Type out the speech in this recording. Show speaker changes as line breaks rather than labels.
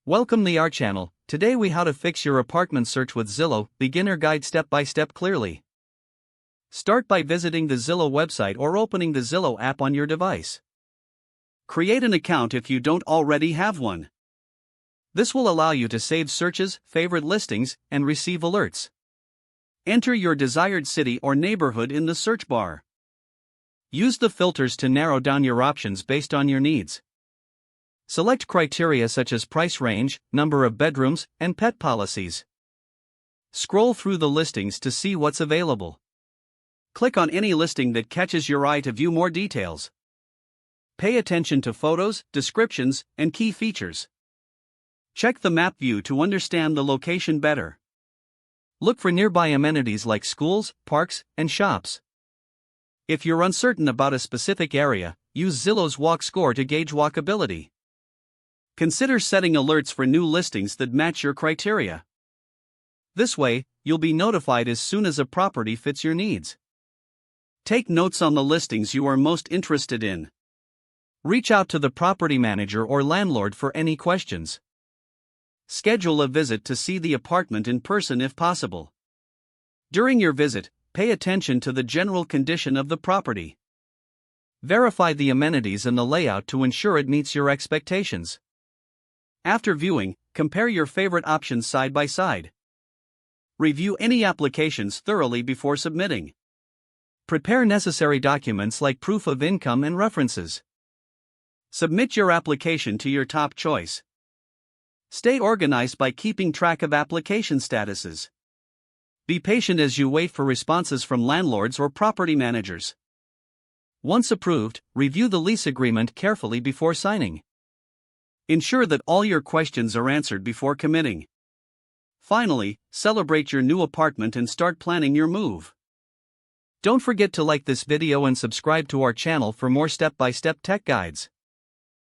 Welcome to our channel. Today we how to fix your apartment search with Zillow, beginner guide step by step clearly. Start by visiting the Zillow website or opening the Zillow app on your device. Create an account if you don't already have one. This will allow you to save searches, favorite listings, and receive alerts. Enter your desired city or neighborhood in the search bar. Use the filters to narrow down your options based on your needs. Select criteria such as price range, number of bedrooms, and pet policies. Scroll through the listings to see what's available. Click on any listing that catches your eye to view more details. Pay attention to photos, descriptions, and key features. Check the map view to understand the location better. Look for nearby amenities like schools, parks, and shops. If you're uncertain about a specific area, use Zillow's Walk Score to gauge walkability. Consider setting alerts for new listings that match your criteria. This way, you'll be notified as soon as a property fits your needs. Take notes on the listings you are most interested in. Reach out to the property manager or landlord for any questions. Schedule a visit to see the apartment in person if possible. During your visit, pay attention to the general condition of the property. Verify the amenities and the layout to ensure it meets your expectations. After viewing, compare your favorite options side by side. Review any applications thoroughly before submitting. Prepare necessary documents like proof of income and references. Submit your application to your top choice. Stay organized by keeping track of application statuses. Be patient as you wait for responses from landlords or property managers. Once approved, review the lease agreement carefully before signing. Ensure that all your questions are answered before committing. Finally, celebrate your new apartment and start planning your move. Don't forget to like this video and subscribe to our channel for more step-by-step tech guides.